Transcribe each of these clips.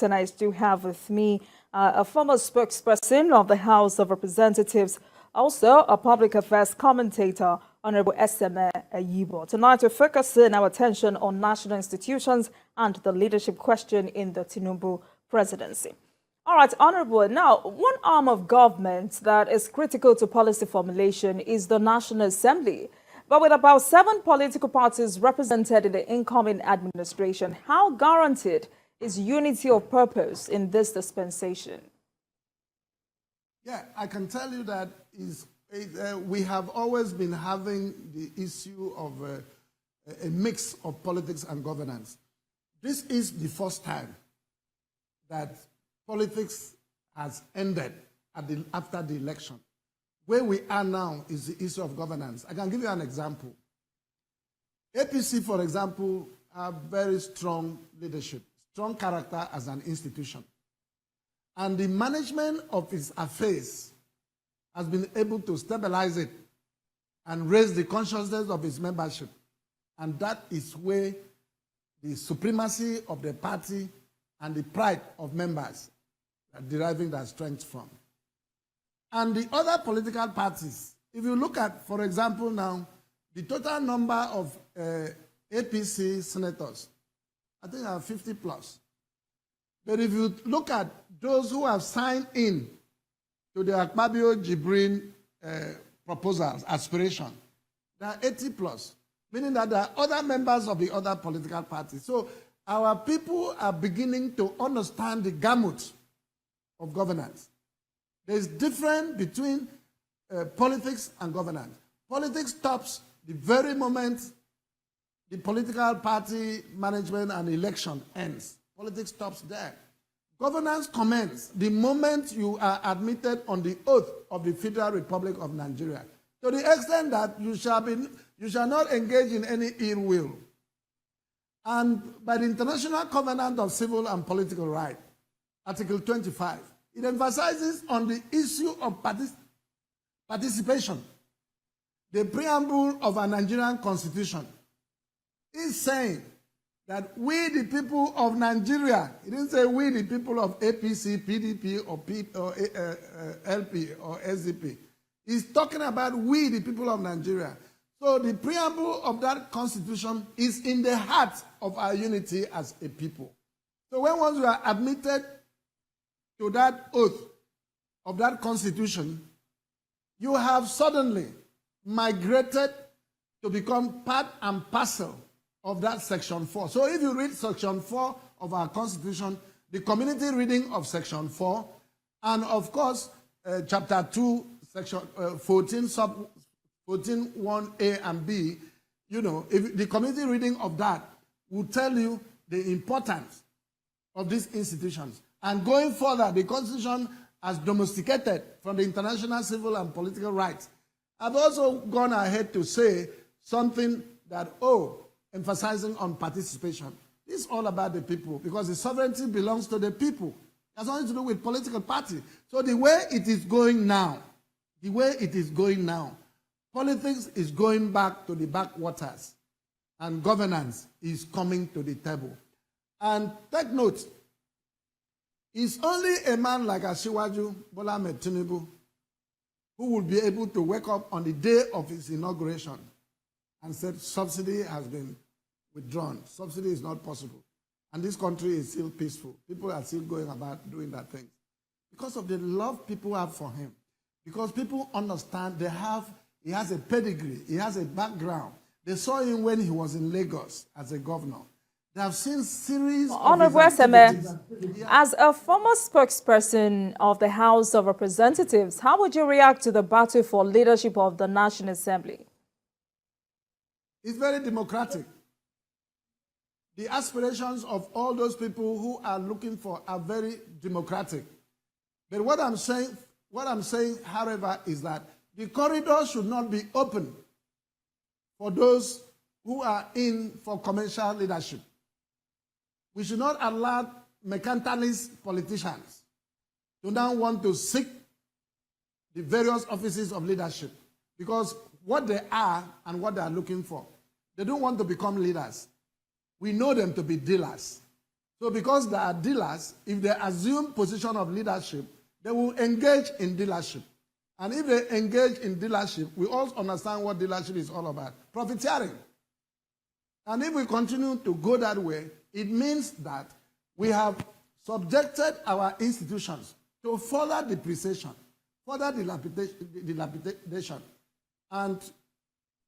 And I do have with me a former spokesperson of the House of Representatives, also a public affairs commentator, Honorable Eyiboh. Tonight, we're focusing our attention on national institutions and the leadership question in the Tinubu presidency. All right, Honorable, now, one arm of government that is critical to policy formulation is the National Assembly. But with about 7 political parties represented in the incoming administration, how guaranteed is unity of purpose in this dispensation? Yeah, I can tell you that we have always been having the issue of a mix of politics and governance. This is the first time that politics has ended after the election. Where we are now is the issue of governance. I can give you an example. APC, for example, have very strong leadership, strong character as an institution. And the management of its affairs has been able to stabilize it and raise the consciousness of its membership. And that is where the supremacy of the party and the pride of members are deriving their strength from. And the other political parties, if you look at, for example, now, the total number of APC senators, I think are 50 plus. But if you look at those who have signed in to the Akpabio-Jibrin proposals, aspiration, there are 80 plus, meaning that there are other members of the other political parties. So our people are beginning to understand the gamut of governance. There's difference between politics and governance. Politics stops the very moment the political party management and election ends. Politics stops there. Governance commences the moment you are admitted on the oath of the Federal Republic of Nigeria, to the extent that you shall not engage in any ill will. And by the International Covenant of Civil and Political Rights, Article 25, it emphasizes on the issue of participation. The preamble of our Nigerian Constitution is saying that we, the people of Nigeria, it didn't say we, the people of APC, PDP, or LP, or SDP. It's talking about we, the people of Nigeria. So the preamble of that Constitution is in the heart of our unity as a people. So when once we are admitted to that oath of that Constitution, you have suddenly migrated to become part and parcel of that Section 4. So if you read Section 4 of our Constitution, the community reading of Section 4, and of course, Chapter 2, Section 14, sub 14, 1A and B, you know, if the community reading of that will tell you the importance of these institutions. And going further, the Constitution has domesticated from the international civil and political rights. I've also gone ahead to say something that, emphasizing on participation. This is all about the people, because the sovereignty belongs to the people. It has nothing to do with political party. So the way it is going now, politics is going back to the backwaters, and governance is coming to the table. And take note, it's only a man like Asiwaju Bola Ahmed Tinubu who will be able to wake up on the day of his inauguration and said subsidy has been withdrawn. Subsidy is not possible. And this country is still peaceful. People are still going about doing that thing. Because of the love people have for him. Because people understand he has a pedigree, he has a background. They saw him when he was in Lagos as a governor. They have seen series Honorable of his activities. As a former spokesperson of the House of Representatives, how would you react to the battle for leadership of the National Assembly? It's very democratic. The aspirations of all those people who are looking for are very democratic. But what I'm saying, however, is that the corridor should not be open for those who are in for commercial leadership. We should not allow mercantilist politicians to now want to seek the various offices of leadership, because what they are and what they are looking for, they don't want to become leaders. We know them to be dealers. So because they are dealers, if they assume position of leadership, they will engage in dealership. And if they engage in dealership, we all understand what dealership is all about. Profiteering. And if we continue to go that way, it means that we have subjected our institutions to further depreciation, further dilapidation. And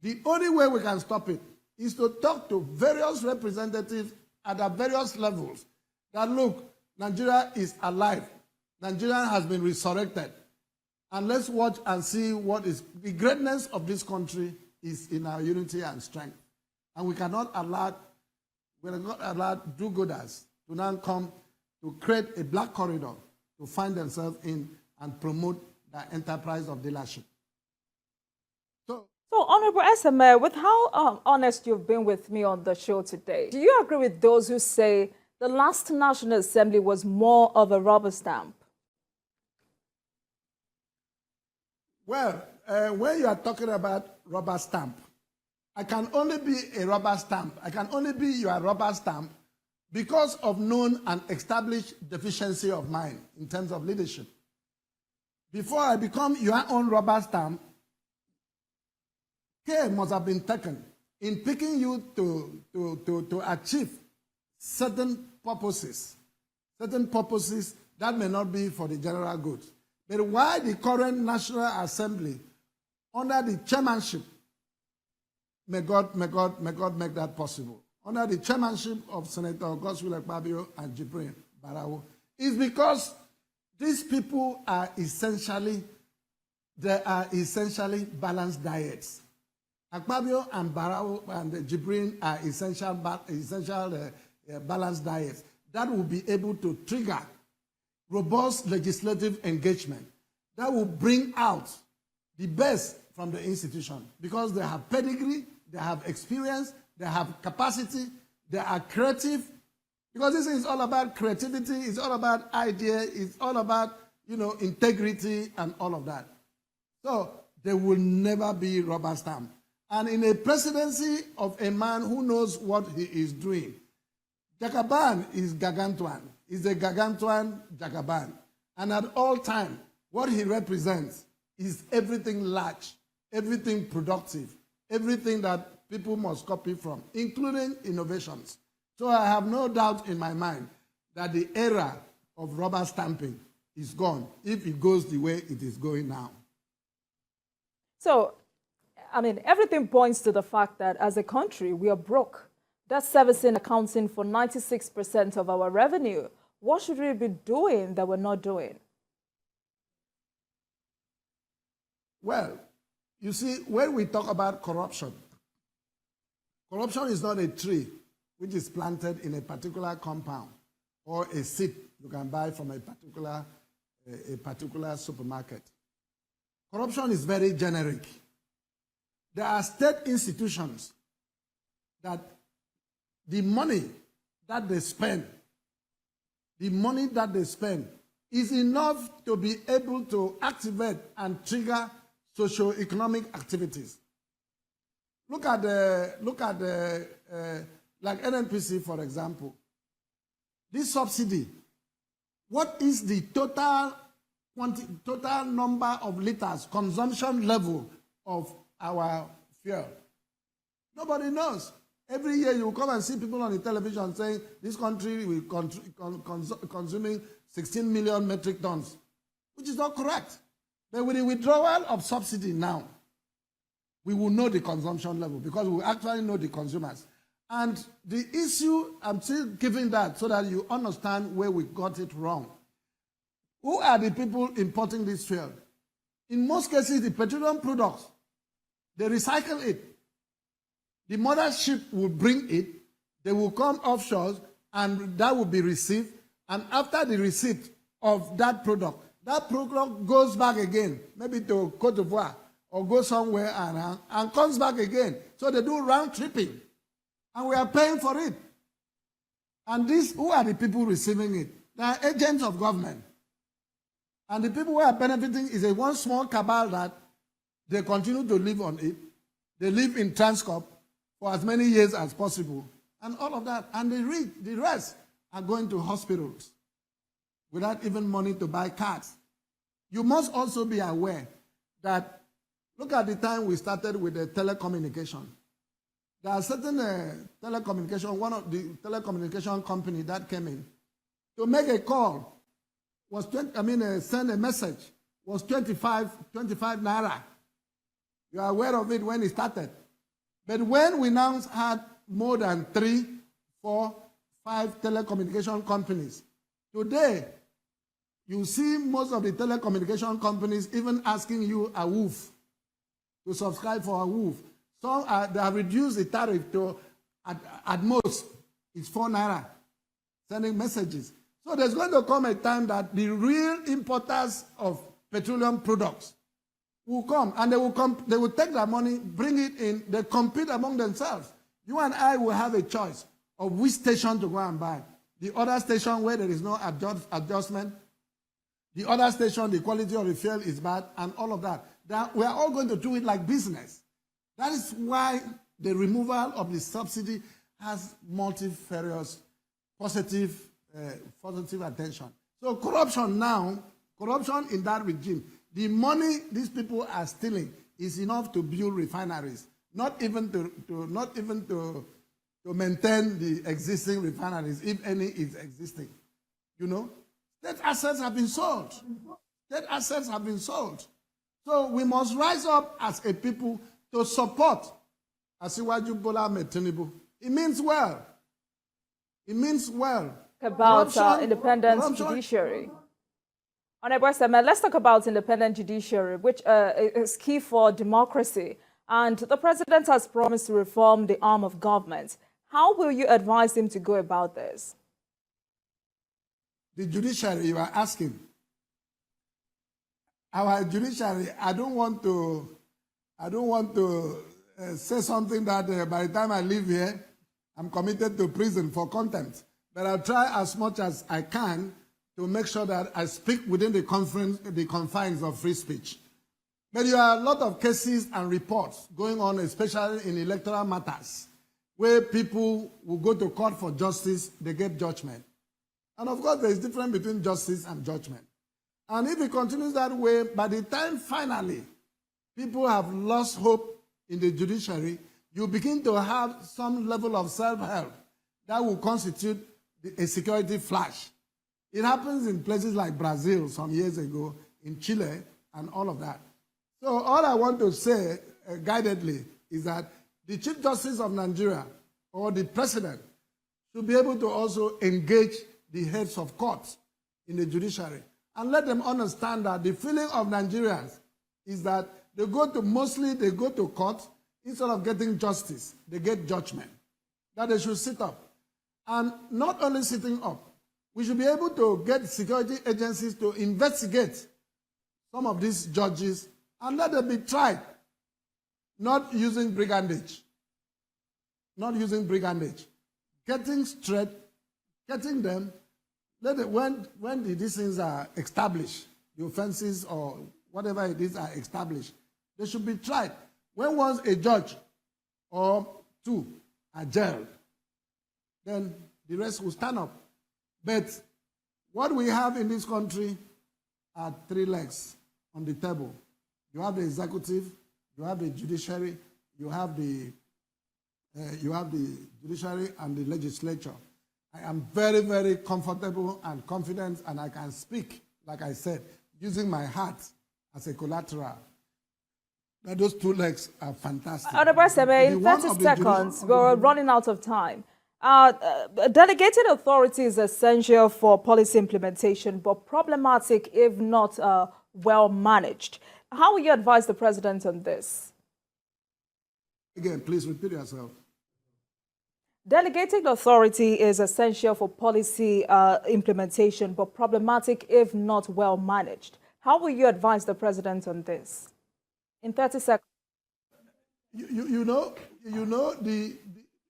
the only way we can stop it is to talk to various representatives at the various levels that, look, Nigeria is alive. Nigeria has been resurrected. And let's watch and see what is the greatness of this country is in our unity and strength. And we cannot allow do-gooders to now come to create a black corridor to find themselves in and promote the enterprise of dealership. So Honorable SMA, with how honest you've been with me on the show today, do you agree with those who say the last National Assembly was more of a rubber stamp? Well, when you are talking about rubber stamp, I can only be a rubber stamp. I can only be your rubber stamp because of known and established deficiency of mine in terms of leadership. Before I become your own rubber stamp, care must have been taken in picking you to achieve certain purposes that may not be for the general good. But why the current National Assembly, under the chairmanship, may God make that possible, under the chairmanship of Senator Godswill Akpabio and Jibrin Barawo, is because these people are essentially balanced diets. Akpabio and Barawo and Jibrin are essential balanced diets that will be able to trigger robust legislative engagement that will bring out the best from the institution because they have pedigree, they have experience, they have capacity, they are creative. Because this is all about creativity, it's all about idea, it's all about, integrity and all of that. So they will never be rubber stamp. And in a presidency of a man who knows what he is doing, Jagaban is gargantuan. He's a gargantuan Jagaban. And at all times, what he represents is everything large, everything productive, everything that people must copy from, including innovations. So I have no doubt in my mind that the era of rubber stamping is gone if it goes the way it is going now. So, everything points to the fact that as a country, we are broke. That's servicing accounting for 96% of our revenue. What should we be doing that we're not doing? Well, you see, when we talk about corruption, corruption is not a tree which is planted in a particular compound or a seed you can buy from a particular supermarket. Corruption is very generic. There are state institutions that the money that they spend is enough to be able to activate and trigger socio-economic activities. Look at like NNPC, for example. This subsidy, what is the total number of liters, consumption level of our fuel? Nobody knows. Every year you come and see people on the television saying this country will consuming 16 million metric tons, which is not correct. But with the withdrawal of subsidy now, we will know the consumption level because we actually know the consumers. And the issue, I'm still giving that so that you understand where we got it wrong. Who are the people importing this fuel? In most cases, the petroleum products, they recycle it. The mothership will bring it, they will come offshore, and that will be received. And after the receipt of that product goes back again, maybe to Côte d'Ivoire, or go somewhere and comes back again. So they do round tripping. And we are paying for it. And who are the people receiving it? They are agents of government. And the people who are benefiting is a one small cabal that they continue to live on it. They live in Transcorp for as many years as possible. And all of that. And the rest are going to hospitals without even money to buy cards. You must also be aware that, look at the time we started with the telecommunication. There are certain telecommunication, one of the telecommunication company that came in to make a call was send a message was 25 naira. You are aware of it when it started. But when we now had more than 3, 4, 5 telecommunication companies, today you see most of the telecommunication companies even asking you a woof to subscribe for a woof. Some they have reduced the tariff to at most it's 4 naira, sending messages. So there's going to come a time that the real importers of petroleum products will come, and they will take their money, bring it in, they compete among themselves. You and I will have a choice of which station to go and buy. The other station where there is no adjustment, the other station, the quality of the fuel is bad, and all of that. We are all going to do it like business. That is why the removal of the subsidy has multifarious positive attention. So corruption in that regime, the money these people are stealing is enough to build refineries, not even to maintain the existing refineries, if any is existing. You know, state assets have been sold. State assets have been sold. So we must rise up as a people to support Asiwaju Bola Ahmed Tinubu. It means well. It means well. About independent judiciary. Honorable Seme, let's talk about independent judiciary, which is key for democracy. And the president has promised to reform the arm of government. How will you advise him to go about this? The judiciary, you are asking. Our judiciary, I don't want to say something that by the time I leave here, I'm committed to prison for contempt. But I'll try as much as I can to make sure that I speak within the confines of free speech. But there are a lot of cases and reports going on, especially in electoral matters, where people will go to court for justice, they get judgment. And of course, there is a difference between justice and judgment. And if it continues that way, by the time finally people have lost hope in the judiciary, you begin to have some level of self-help that will constitute a security flash. It happens in places like Brazil some years ago, in Chile, and all of that. So all I want to say, guidedly, is that the Chief Justice of Nigeria, or the President, should be able to also engage the heads of courts in the judiciary and let them understand that the feeling of Nigerians is that they go to court, instead of getting justice, they get judgment. That they should sit up. And not only sitting up, we should be able to get security agencies to investigate some of these judges and let them be tried, not using brigandage. Not using brigandage. Getting straight, getting them, when these things are established, the offenses or whatever it is are established, they should be tried. When once a judge or two are jailed, then the rest will stand up. But what we have in this country are 3 legs on the table. You have the executive, you have the judiciary, you have the judiciary and the legislature. I am very, very comfortable and confident, and I can speak, like I said, using my heart as a collateral. That those 2 legs are fantastic. Honorable Seme, in 30 seconds, we're running out of time. Delegated authority is essential for policy implementation, but problematic if not well managed. How will you advise the president on this? Again, please repeat yourself. Delegated authority is essential for policy implementation, but problematic if not well managed. How will you advise the president on this? In 30 seconds. You know,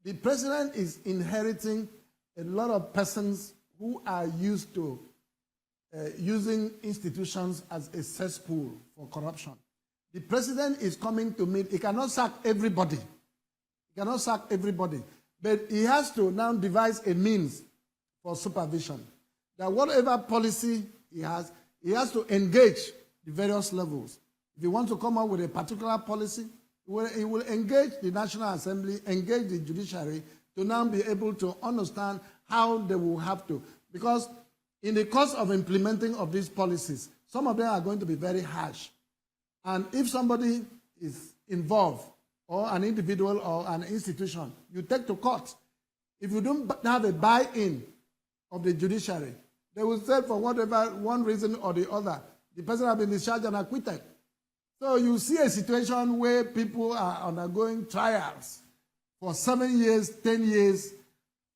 the president is inheriting a lot of persons who are used to using institutions as a cesspool for corruption. The president is coming to meet. He cannot sack everybody. He cannot sack everybody. But he has to now devise a means for supervision. That whatever policy he has to engage the various levels. If he wants to come up with a particular policy, he will engage the National Assembly, engage the Judiciary to now be able to understand how they will have to. Because in the course of implementing of these policies, some of them are going to be very harsh. And if somebody is involved, or an individual or an institution, you take to court. If you don't have a buy-in of the judiciary, they will say for whatever one reason or the other, the person has been discharged and acquitted. So you see a situation where people are undergoing trials for 7 years, 10 years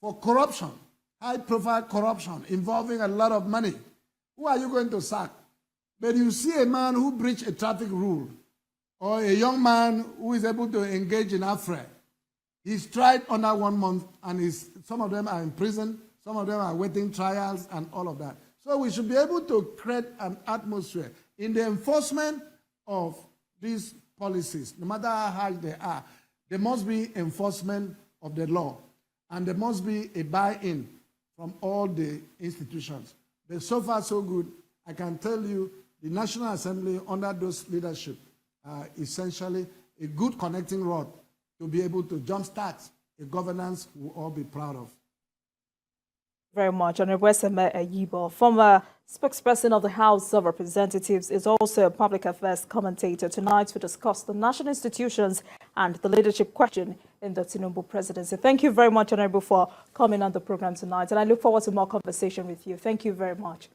for corruption, high-profile corruption involving a lot of money. Who are you going to sack? But you see a man who breached a traffic rule, or a young man who is able to engage in affair. He's tried under 1 month, and some of them are in prison, some of them are waiting trials, and all of that. So we should be able to create an atmosphere in the enforcement of these policies, no matter how harsh they are. There must be enforcement of the law, and there must be a buy-in from all the institutions. But so far, so good. I can tell you the National Assembly, under those leadership, essentially a good connecting rod to be able to jumpstart a governance we'll all be proud of. Very much. Honorable Eyiboh, former spokesperson of the House of Representatives, is also a public affairs commentator. Tonight we discuss the national institutions and the leadership question in the Tinubu presidency. Thank you very much, Honorable, for coming on the program tonight, and I look forward to more conversation with you. Thank you very much.